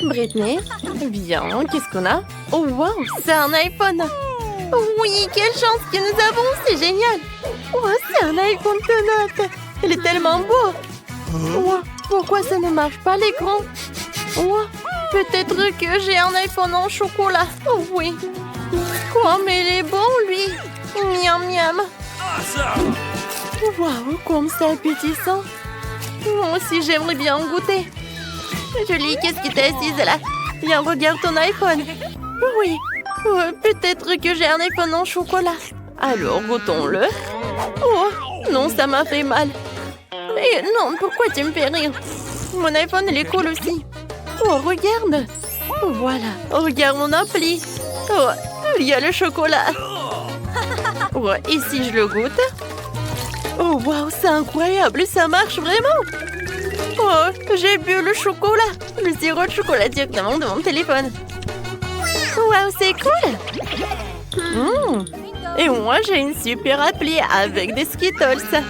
Britney, bien, qu'est-ce qu'on a? Oh, wow, c'est un iPhone. Oui, quelle chance que nous avons, c'est génial. Oh, c'est un iPhone de note. Il est tellement beau. Oh, pourquoi ça ne marche pas l'écran? Oh, peut-être que j'ai un iPhone en chocolat. Oh oui. Quoi, mais il est bon, lui. Miam, miam. Waouh, comme c'est appétissant. Moi aussi, j'aimerais bien en goûter. Julie, qu'est-ce qui t'est assise là? Viens, regarde ton iPhone. Oui, peut-être que j'ai un iPhone en chocolat. Alors, goûtons-le. Oh, non, ça m'a fait mal. Mais non, pourquoi tu me fais rire? Mon iPhone, il est cool aussi. Oh, regarde. Voilà, regarde mon appli. Oh, il y a le chocolat. Oh, et si je le goûte? Oh, waouh, c'est incroyable, ça marche vraiment. Oh, j'ai bu le chocolat. Le sirop de chocolat directement de mon téléphone. Waouh, c'est cool. Et moi, j'ai une super appli avec des Skittles.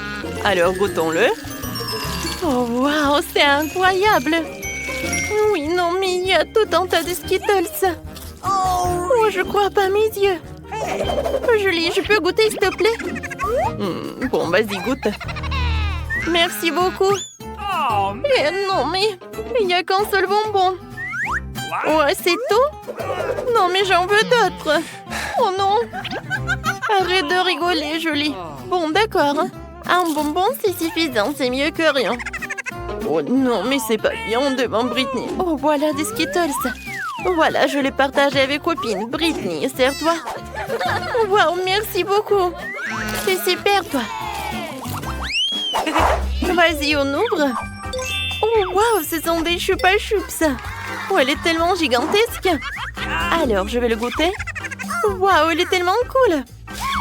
Alors, goûtons-le. Oh, waouh, c'est incroyable. Oui, non, mais il y a tout un tas de Skittles. Oh, je crois pas mes yeux. Julie, je peux goûter, s'il te plaît? Bon, vas-y, goûte. Merci beaucoup. Non, mais il n'y a qu'un seul bonbon. Ouais, c'est tout? Non, mais j'en veux d'autres. Oh non. Arrête de rigoler, Julie. Bon, d'accord. Un bonbon, c'est suffisant. C'est mieux que rien. Oh non, mais c'est pas bien devant Britney. Oh, voilà des Skittles. Voilà, je les partage avec copine. Britney, sers-toi. Waouh, merci beaucoup. C'est super, toi. Vas-y, on ouvre. Oh, waouh, ce sont des Chupa Chups. Oh, elle est tellement gigantesque. Alors, je vais le goûter. Waouh, il est tellement cool.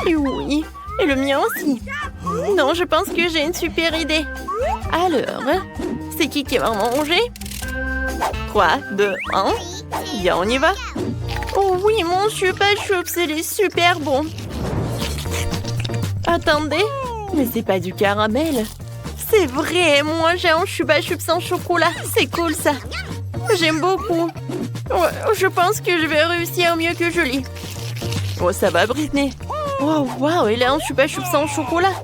Et oui, et le mien aussi. Non, je pense que j'ai une super idée. Alors, c'est qui va manger? 3, 2, 1. Bien, on y va. Oh oui, mon Chupa Chups, il est super bon. Attendez, mais c'est pas du caramel. C'est vrai, moi j'ai un Chupa Chups en chocolat. C'est cool ça. J'aime beaucoup. Ouais, je pense que je vais réussir mieux que Julie. Oh, ça va, Britney? Oh, waouh, il a un Chupa Chups en chocolat.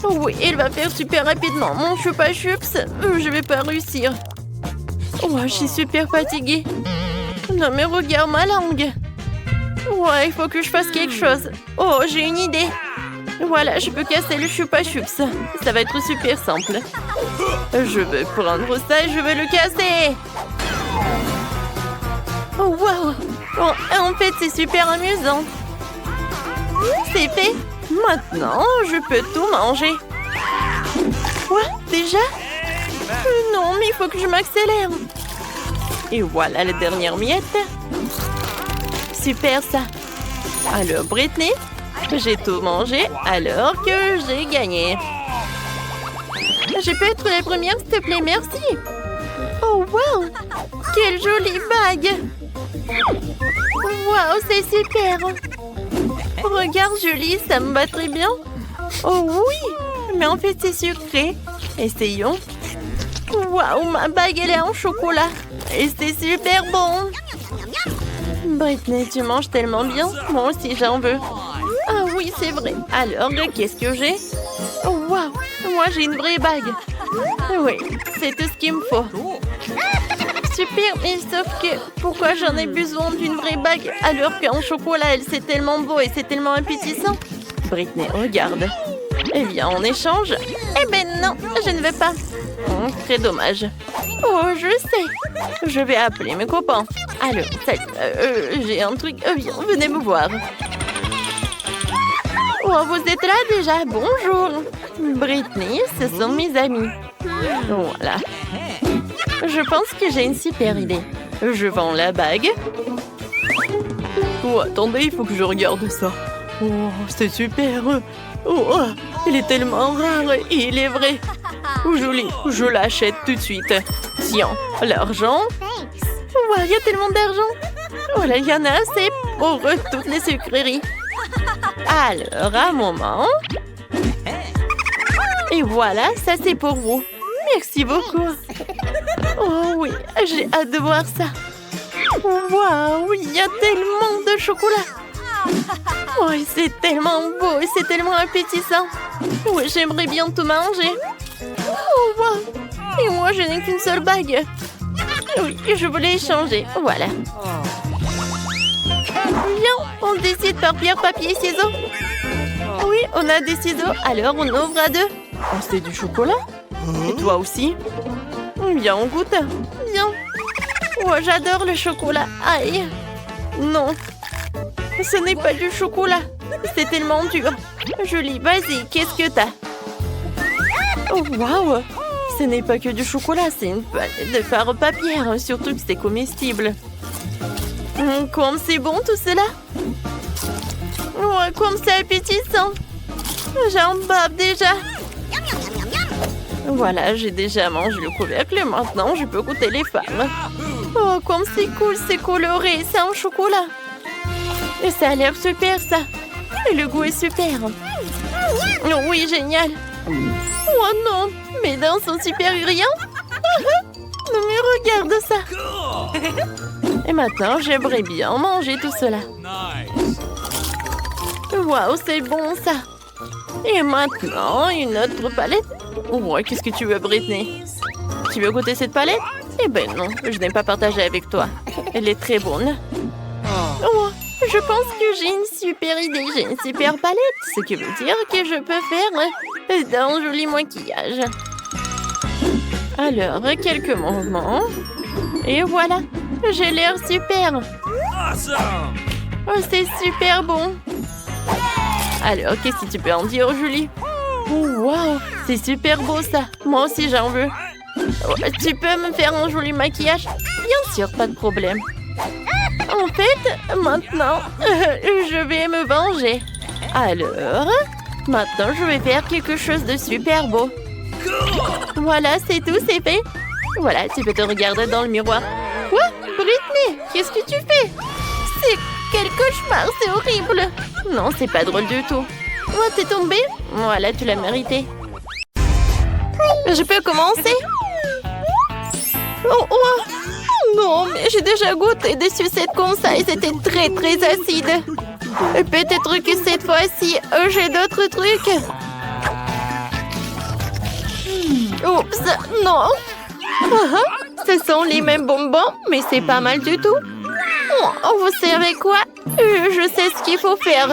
Oh, oui, il va faire super rapidement. Mon Chupa Chups, je vais pas réussir. Oh, je suis super fatiguée. Non, mais regarde ma langue. Ouais, il faut que je fasse quelque chose. Oh, j'ai une idée. Voilà, je peux casser le Chupa Chups. Ça va être super simple. Je vais prendre ça et je vais le casser. Oh, waouh. Oh, en fait, c'est super amusant. C'est fait. Maintenant, je peux tout manger. Quoi? Déjà? Non, mais il faut que je m'accélère. Et voilà la dernière miette. Super ça. Alors, Britney, j'ai tout mangé alors que j'ai gagné. Je peux être la première, s'il te plaît, merci. Oh, wow! Quelle jolie bague! Wow, c'est super! Regarde, Julie, ça me va très bien. Oh oui! Mais en fait, c'est sucré. Essayons. Wow, ma bague, elle est en chocolat. Et c'est super bon! Britney, tu manges tellement bien. Moi aussi, j'en veux. Ah oui, c'est vrai. Alors, qu'est-ce que j'ai? Oh, wow! Moi, j'ai une vraie bague. Oui, c'est tout ce qu'il me faut. Super, mais sauf que pourquoi j'en ai besoin d'une vraie bague alors qu'en chocolat, elle c'est tellement beau et c'est tellement appétissant? Britney, regarde. Eh bien, en échange... Eh ben non, je ne veux pas. Très dommage. Oh, je sais. Je vais appeler mes copains. Alors, salut, j'ai un truc. Viens, venez me voir. Oh, vous êtes là déjà? Bonjour. Britney, ce sont mes amis. Voilà. Je pense que j'ai une super idée. Je vends la bague. Oh, attendez, il faut que je regarde ça. Oh, c'est super. Oh, il est tellement rare et il est vrai. Joli, je l'achète tout de suite. Tiens, l'argent. Wow, il y a tellement d'argent. Voilà, il y en a assez pour toutes les sucreries. Alors, un moment. Et voilà, ça c'est pour vous. Merci beaucoup. Oh oui, j'ai hâte de voir ça. Waouh, il y a tellement de chocolat. Oh, c'est tellement beau et c'est tellement appétissant. Oui, j'aimerais bien tout manger. Oh, wow. Et moi, je n'ai qu'une seule bague. Oui, je voulais échanger. Voilà. Bien, on décide par pierre, papier, ciseaux. Oui, on a des ciseaux, alors on ouvre à deux. Oh, c'est du chocolat. Et toi aussi? Bien, on goûte. Bien. Oh, j'adore le chocolat. Aïe. Non. Ce n'est pas du chocolat. C'est tellement dur. Julie, vas-y, qu'est-ce que t'as? Oh, waouh. Ce n'est pas que du chocolat, c'est une palette de fard papier. Surtout que c'est comestible. Comme c'est bon tout cela. Oh, comme c'est appétissant. J'en bave déjà. Voilà, j'ai déjà mangé le couvercle. Maintenant, je peux goûter les fards. Oh, comme c'est cool, c'est coloré. C'est en chocolat. Et ça a l'air super, ça. Et le goût est super. Oh, oui, génial. Oh non, mes dents sont super brillantes. Non, mais regarde ça. Et maintenant, j'aimerais bien manger tout cela. Waouh, c'est bon, ça. Et maintenant, une autre palette. Oh, qu'est-ce que tu veux, Britney? Tu veux goûter cette palette? Eh ben non, je n'ai pas partagé avec toi. Elle est très bonne. Oh, je pense que j'ai une super idée. J'ai une super palette. Ce qui veut dire que je peux faire d'un joli maquillage. Alors, quelques mouvements. Et voilà. J'ai l'air super. Oh, c'est super bon. Alors, qu'est-ce que tu peux en dire, Julie? Oh, wow, c'est super beau ça. Moi aussi, j'en veux. Oh, tu peux me faire un joli maquillage? Bien sûr, pas de problème. En fait, maintenant, je vais me venger. Alors, maintenant, je vais faire quelque chose de super beau. Voilà, c'est tout, c'est fait. Voilà, tu peux te regarder dans le miroir. Quoi? Britney, qu'est-ce que tu fais? C'est quel cauchemar, c'est horrible. Non, c'est pas drôle du tout. Oh, t'es tombée? Voilà, tu l'as mérité. Je peux commencer? Oh, oh. Non, mais j'ai déjà goûté des sucettes comme ça et c'était très, très acide. Peut-être que cette fois-ci, j'ai d'autres trucs. Oups, non. Ce sont les mêmes bonbons, mais c'est pas mal du tout. Oh, vous savez quoi? Je sais ce qu'il faut faire.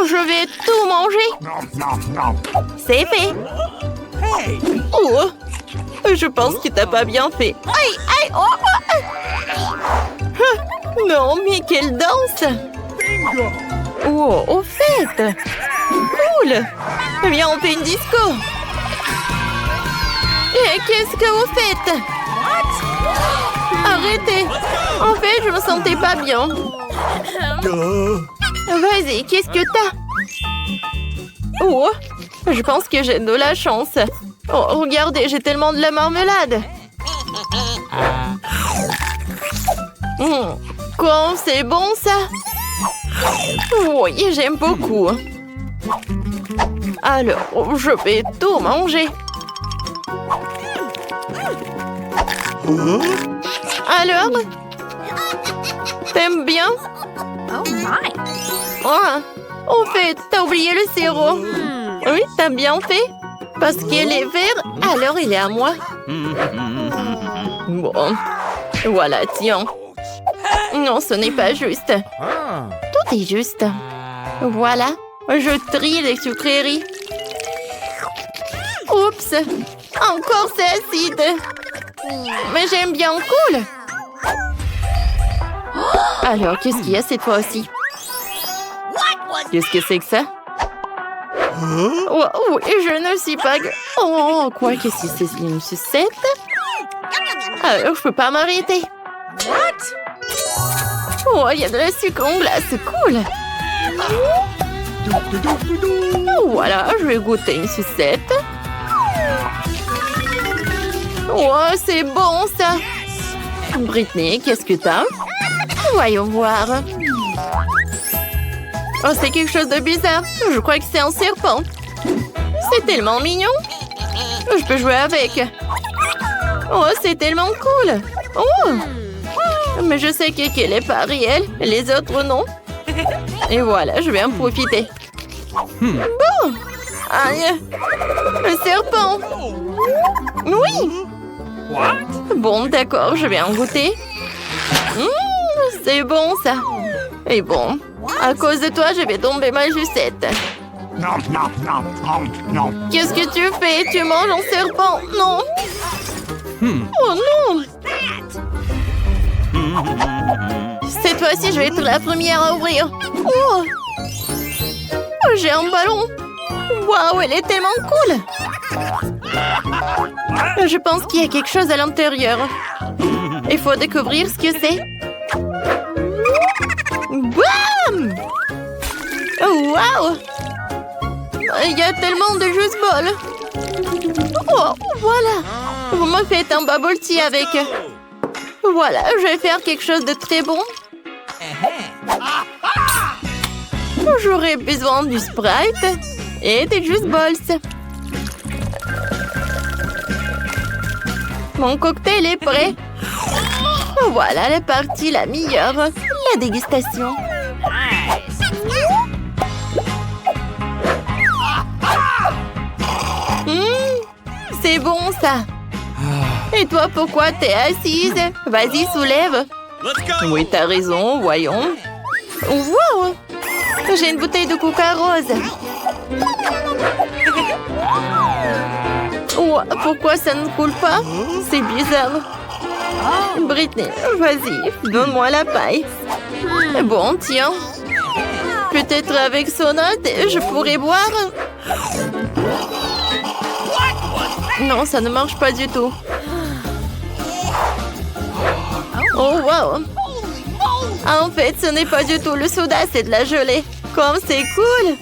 Je vais tout manger. C'est fait. Oh, je pense que t'as pas bien fait. Aïe, aïe, oh. Non, mais quelle danse. Oh, au fait. Cool. Viens, on fait une disco. Et qu'est-ce que vous faites? Arrêtez. En fait, je me sentais pas bien. Vas-y, qu'est-ce que t'as? Oh, je pense que j'ai de la chance. Oh, regardez, j'ai tellement de la marmelade. Comme c'est bon, ça. Oui, j'aime beaucoup. Alors, je vais tout manger. Alors? T'aimes bien? Oh my! Oh, en fait, t'as oublié le sirop. Oui, t'as bien fait. Parce qu'il est vert, alors il est à moi. Bon, voilà, tiens. Non, ce n'est pas juste. Tout est juste. Voilà, je trie les sucreries. Oups, encore c'est acide. Mais j'aime bien, cool. Alors, qu'est-ce qu'il y a cette fois-ci? Qu'est-ce que c'est que ça? Oh, oui, je ne suis pas... Oh, quoi? Qu'est-ce que c'est une sucette? Alors, je peux pas m'arrêter. Oh, il y a de la sucre en glace, cool. Voilà, je vais goûter une sucette. Oh, c'est bon, ça. Britney, qu'est-ce que t'as? Voyons voir. Oh, c'est quelque chose de bizarre. Je crois que c'est un serpent. C'est tellement mignon. Je peux jouer avec. Oh, c'est tellement cool. Oh, Mais je sais qu'elle n'est pas réelle, les autres non. Et voilà, je vais en profiter. Bon! Aïe! Un serpent! Oui! Bon, d'accord, je vais en goûter. C'est bon, ça. Et bon, à cause de toi, je vais tomber ma sucette. Qu'est-ce que tu fais? Tu manges un serpent? Non! Oh non! Cette fois-ci, je vais être la première à ouvrir. Oh! J'ai un ballon. Waouh, elle est tellement cool. Je pense qu'il y a quelque chose à l'intérieur. Il faut découvrir ce que c'est. Bam! Oh, waouh! Il y a tellement de jus bol. Oh, voilà. Vous me faites un bubble tea avec. Voilà, je vais faire quelque chose de très bon. J'aurai besoin du Sprite et des Juice Balls. Mon cocktail est prêt. Voilà la partie la meilleure, la dégustation. C'est bon ça. Et toi, pourquoi t'es assise? Vas-y, soulève. Oui, t'as raison, voyons. Wow! J'ai une bouteille de coca rose. Oh, pourquoi ça ne coule pas? C'est bizarre. Britney, vas-y, donne-moi la paille. Bon, tiens. Peut-être avec Sonat, je pourrais boire. Non, ça ne marche pas du tout. Oh, wow! En fait, ce n'est pas du tout le soda, c'est de la gelée. Comme c'est cool!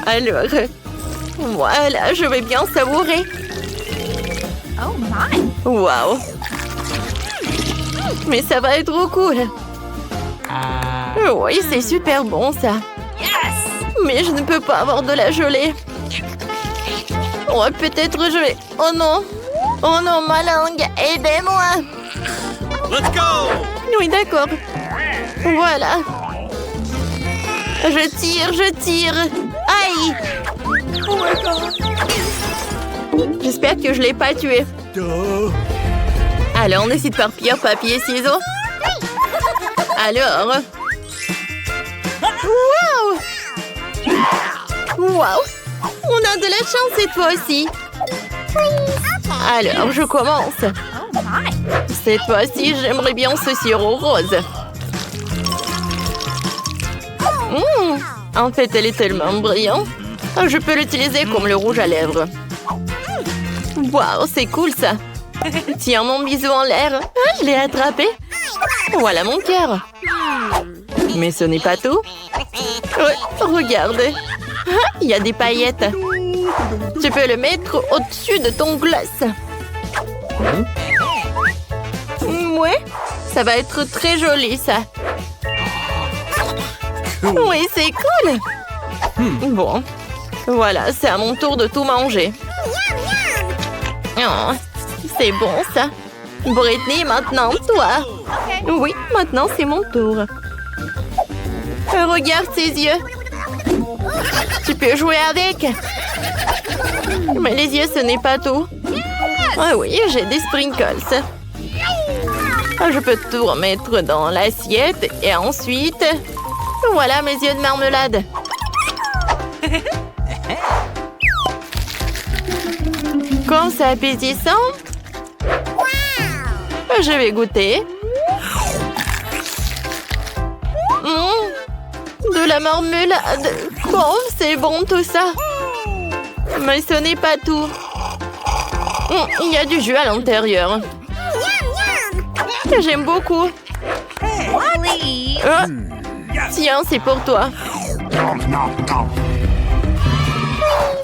Alors, voilà, je vais bien savourer. Oh my! Wow! Mais ça va être trop cool. Oui, c'est super bon ça. Mais je ne peux pas avoir de la gelée. Oh, peut-être je vais... Oh non! Oh non, ma langue! Aidez-moi! Let's go! Oui, d'accord. Voilà. Je tire. Aïe! Oh my God! J'espère que je ne l'ai pas tué. Alors, on décide par pierre, papier, ciseaux. Alors... Wow! On a de la chance cette fois aussi. Alors, je commence. Cette fois-ci, j'aimerais bien ce sirop rose. En fait, elle est tellement brillante. Je peux l'utiliser comme le rouge à lèvres. Waouh, c'est cool ça. Tiens mon bisou en l'air. Ah, je l'ai attrapé. Voilà mon cœur. Mais ce n'est pas tout. Ouais, regarde. Ah, il y a des paillettes. Tu peux le mettre au-dessus de ton glace. Ouais, ça va être très joli, ça. Oui, c'est cool. Bon, voilà, c'est à mon tour de tout manger. Oh, c'est bon, ça. Britney, maintenant, toi. Oui, maintenant, c'est mon tour. Regarde ses yeux. Tu peux jouer avec. Mais les yeux, ce n'est pas tout. Ah oui, j'ai des sprinkles. Je peux tout remettre dans l'assiette et ensuite... Voilà mes yeux de marmelade. Comme c'est appétissant. Je vais goûter. De la marmelade. Bon, c'est bon tout ça. Mais ce n'est pas tout. Il y a du jus à l'intérieur. J'aime beaucoup. Tiens, c'est pour toi.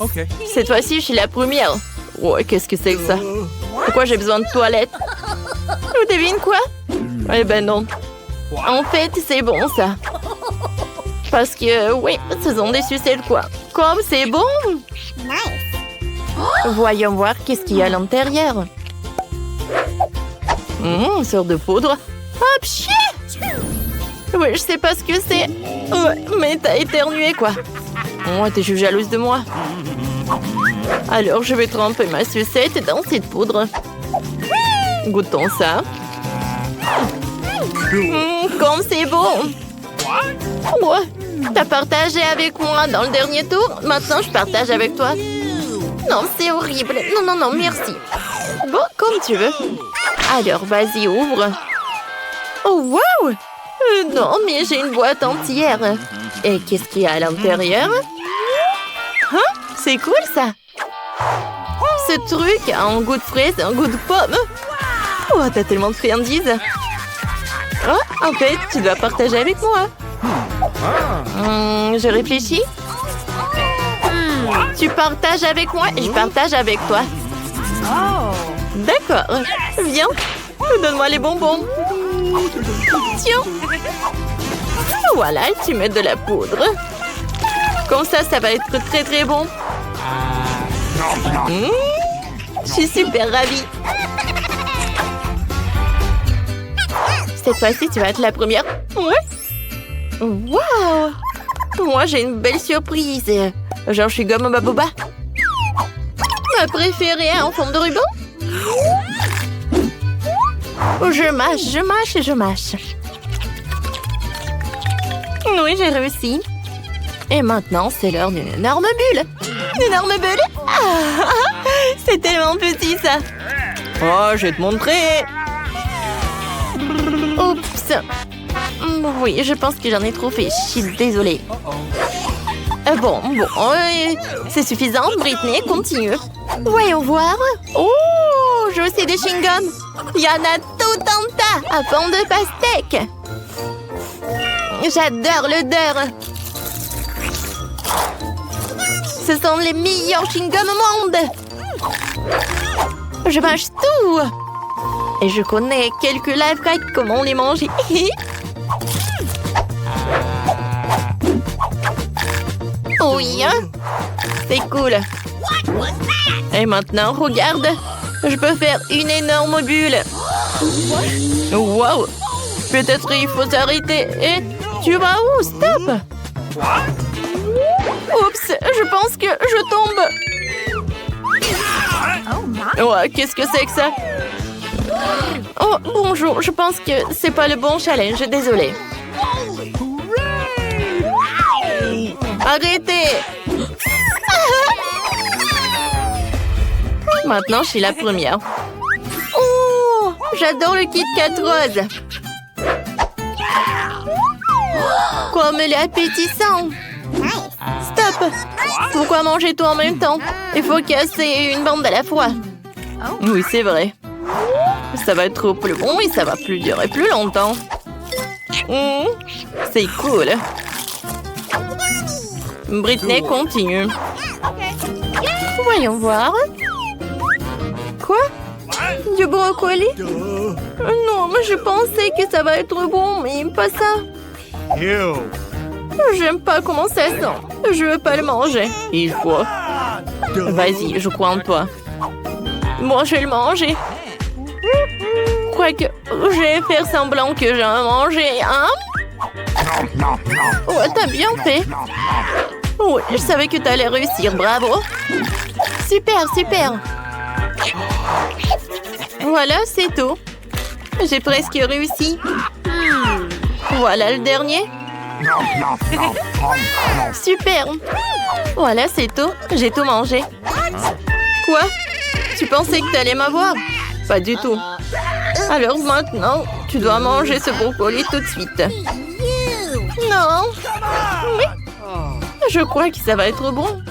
Okay. Cette fois-ci, je suis la première. Ouais, qu'est-ce que c'est que ça? Pourquoi j'ai besoin de toilette? Vous devinez quoi? Eh ben non. En fait, c'est bon ça. Parce que, oui, ce sont des sucettes quoi. Comme c'est bon. Voyons voir qu'est-ce qu'il y a à l'intérieur. Une sorte de poudre. Hop, chier! Oui, je sais pas ce que c'est. Ouais, mais t'as éternué, quoi. Oh, t'es juste jalouse de moi. Alors, je vais tremper ma sucette dans cette poudre. Goûtons ça. Comme c'est bon. Ouais, t'as partagé avec moi dans le dernier tour. Maintenant, je partage avec toi. Non, c'est horrible. Non, non, non, merci. Bon, comme tu veux. Alors, vas-y, ouvre. Oh, wow! Non, mais j'ai une boîte entière. Et qu'est-ce qu'il y a à l'intérieur? Hein? C'est cool, ça. Ce truc a un goût de fraise et un goût de pomme. Oh, t'as tellement de friandises. Oh, en fait, tu dois partager avec moi. Je réfléchis. Tu partages avec moi et je partage avec toi. D'accord. Viens. Donne-moi les bonbons. Tiens. Voilà, tu mets de la poudre. Comme ça, ça va être très très bon. Je suis super ravie. Cette fois-ci, tu vas être la première. Ouais. Waouh! Moi, j'ai une belle surprise. Genre, je suis gomme baboba. Ma préférée en forme de ruban. Je mâche, je mâche et je mâche. Oui, j'ai réussi. Et maintenant, c'est l'heure d'une énorme bulle. Une énorme bulle? Ah, c'est tellement petit, ça. Oh, je vais te montrer. Oups. Oui, je pense que j'en ai trop fait. Je suis désolée. Bon, c'est suffisant. Britney, continue. Voyons voir. Oh, je sais des chewing-gums. Il y en a tout un tas à forme de pastèque. J'adore l'odeur. Ce sont les meilleurs chewing-gums au monde. Je mange tout. Et je connais quelques lifehacks comment les manger. Oui, hein? C'est cool. Et maintenant, regarde. Je peux faire une énorme bulle. Wow. Peut-être il faut s'arrêter. Et tu vas où? Stop. Oups, je pense que je tombe. Ouais, qu'est-ce que c'est que ça? Oh, bonjour. Je pense que c'est pas le bon challenge. Désolée. Arrêtez! Maintenant, je suis la première. Oh! J'adore le Kit Kat rose. Comme il est appétissant. Stop! Pourquoi manger tout en même temps? Il faut casser une bande à la fois. Oui, c'est vrai. Ça va être plus bon et ça va plus durer plus longtemps. C'est cool. Britney continue. Voyons voir. Quoi? Du brocoli? Non, mais je pensais que ça va être bon, mais pas ça. J'aime pas comment ça sent. Je veux pas le manger. Il faut. Vas-y, je crois en toi. Bon, je vais le manger. Crois que je vais faire semblant que j'en ai mangé, hein? Ouais, t'as bien fait. Oui, je savais que t'allais réussir, bravo. Super, super. Voilà, c'est tout. J'ai presque réussi. Voilà le dernier. Super. Voilà, c'est tout. J'ai tout mangé. Quoi? Tu pensais que t'allais m'avoir? Pas du tout. Alors maintenant, tu dois manger ce brocoli tout de suite. Non. Oui. Je crois que ça va être bon.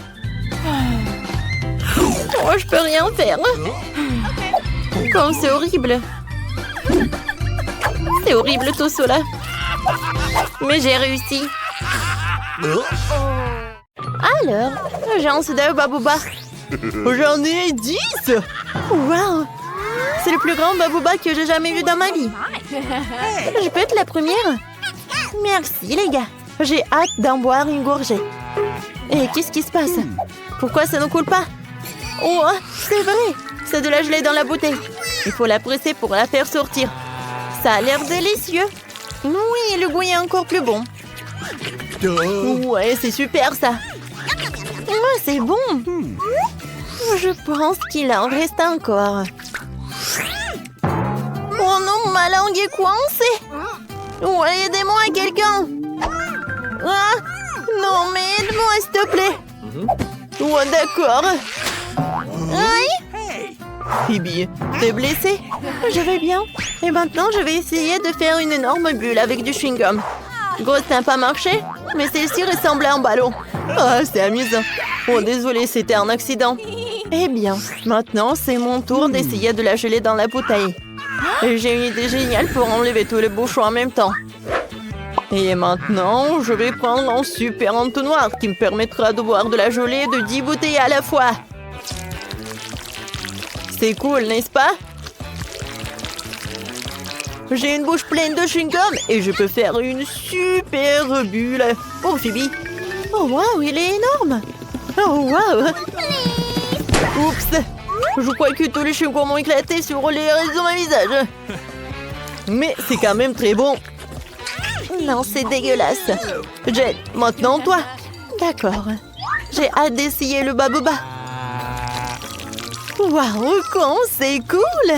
Oh, je peux rien faire. Comme c'est horrible. C'est horrible tout cela. Mais j'ai réussi. Alors, j'en suis d'un babouba. J'en ai 10. Wow. C'est le plus grand babouba que j'ai jamais vu dans ma vie. Je peux être la première? Merci les gars. J'ai hâte d'en boire une gorgée. Et qu'est-ce qui se passe? Pourquoi ça ne coule pas? Oh, c'est vrai. C'est de la gelée dans la bouteille. Il faut la presser pour la faire sortir. Ça a l'air délicieux. Oui, le goût est encore plus bon. Ouais, c'est super ça. Ouais, c'est bon. Je pense qu'il en reste encore. Oh non, ma langue est coincée. Ouais, aidez-moi quelqu'un. Ah, non, mais aide-moi s'il te plaît. Ouais, d'accord. Aïe. Phoebe, t'es blessée? Je vais bien. Et maintenant, je vais essayer de faire une énorme bulle avec du chewing-gum. Gros, ça n'a pas marché, mais celle-ci ressemblait à un ballon. Ah, c'est amusant. Oh, désolé, c'était un accident. Eh bien, maintenant, c'est mon tour d'essayer de la geler dans la bouteille. J'ai une idée géniale pour enlever tous les bouchons en même temps. Et maintenant, je vais prendre un super entonnoir qui me permettra de boire de la gelée de 10 bouteilles à la fois. C'est cool, n'est-ce pas? J'ai une bouche pleine de chewing-gum et je peux faire une super bulle. Oh, Phoebe. Oh, waouh, il est énorme. Oh, waouh. Oups. Je crois que tous les chewing-gums ont éclaté sur les restes de mon visage. Mais c'est quand même très bon. Non, c'est dégueulasse. Jen, maintenant toi. D'accord. J'ai hâte d'essayer le baboba. Waouh, con, c'est cool.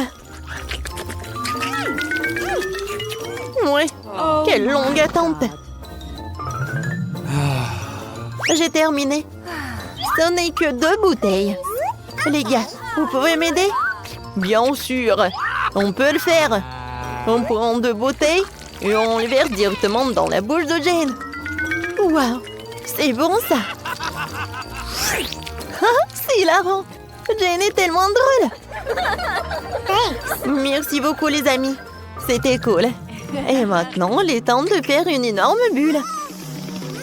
Ouais, quelle longue attente. J'ai terminé. Ce n'est que 2 bouteilles. Les gars, vous pouvez m'aider? Bien sûr, on peut le faire. On prend 2 bouteilles et on les verse directement dans la bouche de Jane. Waouh, c'est bon ça. Ah, c'est hilarant. Jane est tellement drôle. Merci beaucoup les amis. C'était cool. Et maintenant, il est temps de faire une énorme bulle.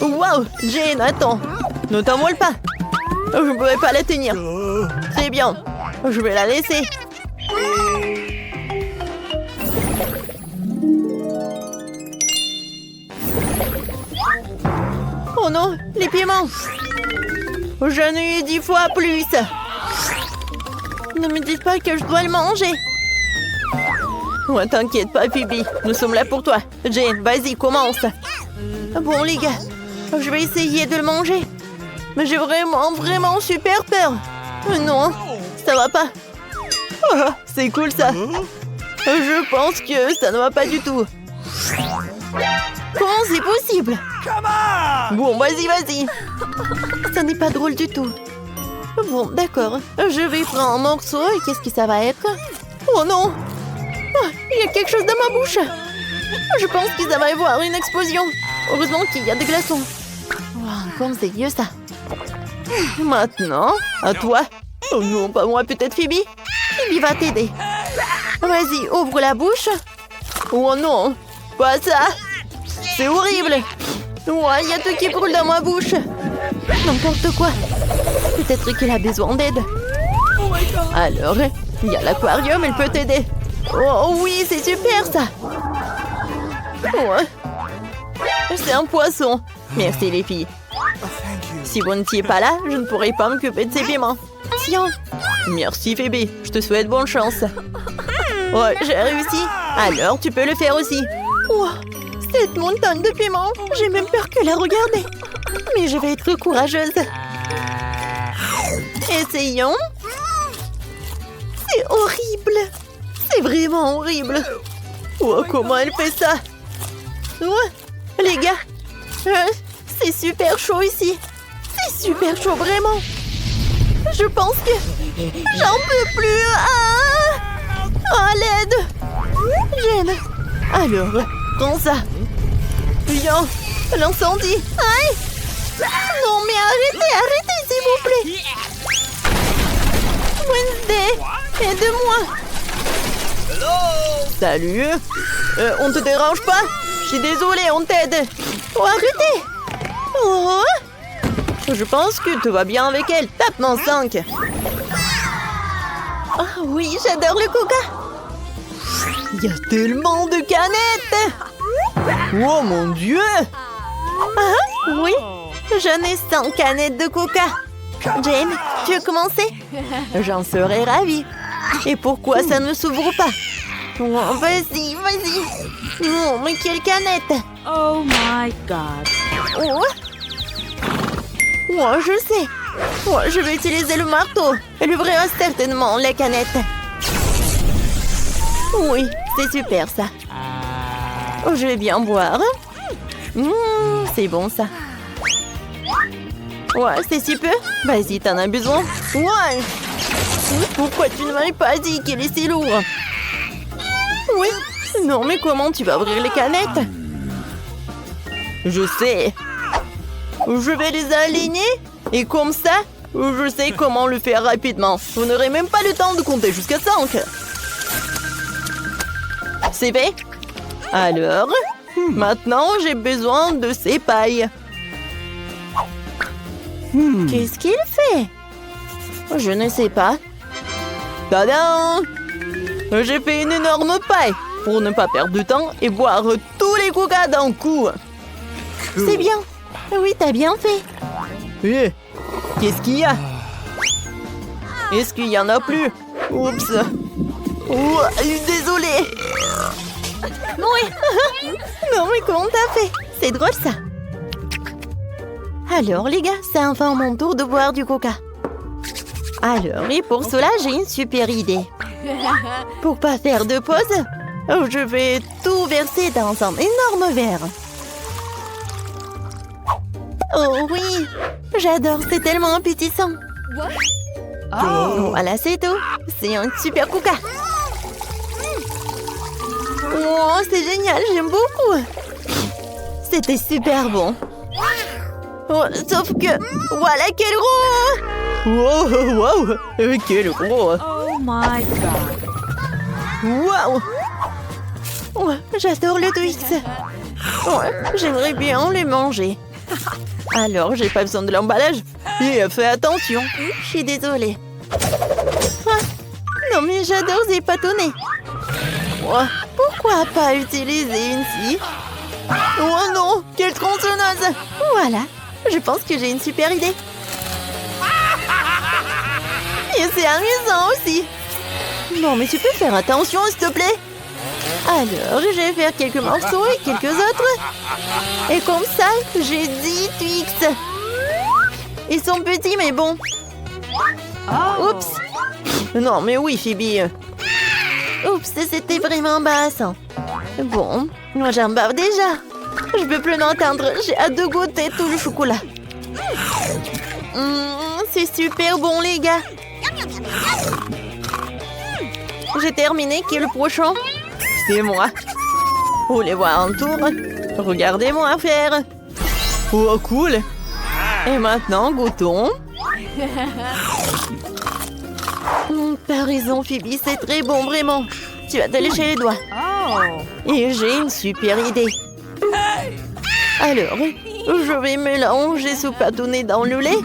Waouh, Jane, attends. Ne t'envole pas. Je ne pourrais pas la tenir. C'est bien. Je vais la laisser. Oh non, les piments. J'en ai eu 10 fois plus. Ne me dites pas que je dois le manger. Ouais, t'inquiète pas, Phoebe. Nous sommes là pour toi. Jane, vas-y, commence. Bon, les gars, je vais essayer de le manger. Mais j'ai vraiment super peur. Non, ça va pas. Oh, c'est cool ça. Je pense que ça ne va pas du tout. Comment c'est possible? Bon, vas-y. Ça n'est pas drôle du tout. Bon, d'accord. Je vais prendre un morceau et qu'est-ce que ça va être? Oh non! Oh, il y a quelque chose dans ma bouche. Je pense que ça va y avoir une explosion. Heureusement qu'il y a des glaçons. Wow, comme c'est vieux ça. Maintenant, à toi. Oh non, pas moi, peut-être Phoebe. Phoebe va t'aider. Vas-y, ouvre la bouche. Oh non, pas ça. C'est horrible. Ouais, il y a tout qui brûle dans ma bouche. N'importe quoi. Peut-être qu'il a besoin d'aide. Alors, il y a l'aquarium, il peut t'aider. Oh oui, c'est super ça. Ouais. C'est un poisson. Merci les filles. Si vous n'étiez pas là, je ne pourrais pas m'occuper de ces piments. Tiens. Merci Phoebe, je te souhaite bonne chance. Ouais, j'ai réussi. Alors, tu peux le faire aussi. Wow, cette montagne de piments, j'ai même peur que la regarder. Mais je vais être courageuse. Essayons. C'est horrible. C'est vraiment horrible. Oh, comment elle fait ça? Ouais, les gars, c'est super chaud ici. C'est super chaud, vraiment. Je pense que j'en peux plus. Ah! Oh, l'aide. Jane. Alors, prends ça. Viens, l'incendie. Aïe. Non, mais arrêtez, s'il vous plaît. Wednesday, aide-moi. Salut. On te dérange pas? Je suis désolée, on t'aide. Oh, arrêtez. Oh. Je pense que tout va bien avec elle. Tape mon 5. Ah oui, j'adore le coca. Il y a tellement de canettes. Oh mon Dieu. Ah oui, j'en ai 100 canettes de coca. Jane, tu veux commencer? J'en serais ravie. Et pourquoi ça ne s'ouvre pas? Oh, vas-y, vas-y. Oh, mais quelle canette. Oh my god. Oh. Oh, je sais. Oh, je vais utiliser le marteau. Elle ouvrira certainement la canette. Oui, c'est super ça. Oh, je vais bien boire. C'est bon ça. Ouais, c'est si peu. Vas-y, t'en as besoin. Ouais. Pourquoi tu ne m'avais pas dit qu'il est si lourd? Oui. Non, mais comment tu vas ouvrir les canettes? Je sais. Je vais les aligner. Et comme ça, je sais comment le faire rapidement. Vous n'aurez même pas le temps de compter jusqu'à 5. C'est fait? Alors, maintenant, j'ai besoin de ces pailles. Qu'est-ce qu'il fait? Je ne sais pas. Tadam! J'ai fait une énorme paille pour ne pas perdre de temps et boire tous les coca d'un coup. C'est bien. Oui, t'as bien fait. Qu'est-ce qu'il y a? Est-ce qu'il y en a plus? Oups. Oh, désolée. Oui. Non, mais comment t'as fait? C'est drôle ça. Alors les gars, c'est enfin mon tour de boire du coca. Alors, et pour cela, j'ai une super idée. Pour pas faire de pause, je vais tout verser dans un énorme verre. Oh oui, j'adore, c'est tellement appétissant. Voilà, c'est tout. C'est un super coca. Oh, c'est génial, j'aime beaucoup. C'était super bon. Oh, sauf que, voilà quel gros! Wow, wow, quel gros! Oh my god. Wow! Oh, j'adore le Twix. Oh, j'aimerais bien les manger. Alors, j'ai pas besoin de l'emballage. Et fais attention. Je suis désolée. Ah, non mais j'adore ces bâtonnets. Oh, pourquoi pas utiliser une scie? Oh non, quelle tronçonneuse! Voilà, je pense que j'ai une super idée. Et c'est amusant aussi. Non mais tu peux faire attention s'il te plaît. Alors, je vais faire quelques morceaux et quelques autres. Et comme ça, j'ai 10 Twix. Ils sont petits mais bon. Oups. Non mais oui Phoebe. Oups, c'était vraiment basse. Bon, moi j'en bave déjà. Je peux plus l'entendre. J'ai hâte de goûter tout le chocolat. C'est super bon les gars. J'ai terminé. Qui est le prochain? C'est moi. Vous voulez voir un tour? Regardez-moi faire. Oh cool. Et maintenant goûtons. T'as raison Phoebe, c'est très bon vraiment. Tu vas te lécher les doigts. Et j'ai une super idée. Alors, je vais mélanger ce bâtonnet dans le lait.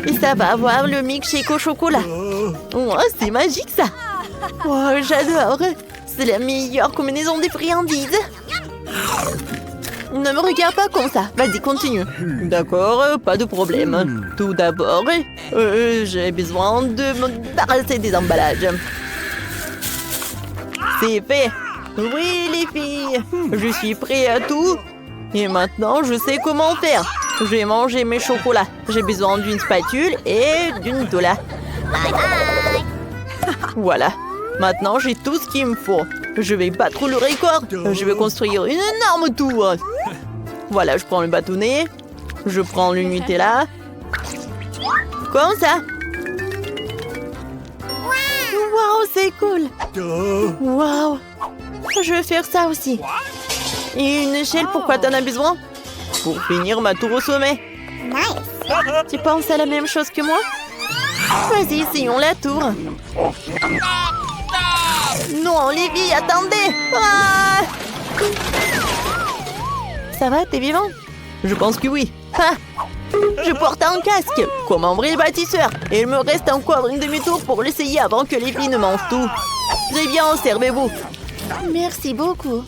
Et ça va avoir le milkshake au chocolat. Oh, c'est magique ça. Oh, j'adore. C'est la meilleure combinaison des friandises. Ne me regarde pas comme ça. Vas-y, continue. D'accord, pas de problème. Tout d'abord, j'ai besoin de me débarrasser des emballages. C'est fait. Oui, les filles. Je suis prêt à tout. Et maintenant, je sais comment faire. Je vais manger mes chocolats. J'ai besoin d'une spatule et d'une tola. Voilà. Maintenant, j'ai tout ce qu'il me faut. Je vais battre le record. Je vais construire une énorme tour. Voilà, je prends le bâtonnet. Je prends le Nutella. Comme ça. Waouh, c'est cool. Waouh. Je vais faire ça aussi. Et une échelle, pourquoi t'en as besoin? Pour finir ma tour au sommet. Tu penses à la même chose que moi? Vas-y, essayons la tour. Non, Livy, attendez! Ah! Ça va, t'es vivant? Je pense que oui. Ah! Je porte un casque, comme un vrai bâtisseur. Et il me reste encore une demi-tour pour l'essayer avant que Livy ne mange tout. Très bien, servez-vous. Merci beaucoup.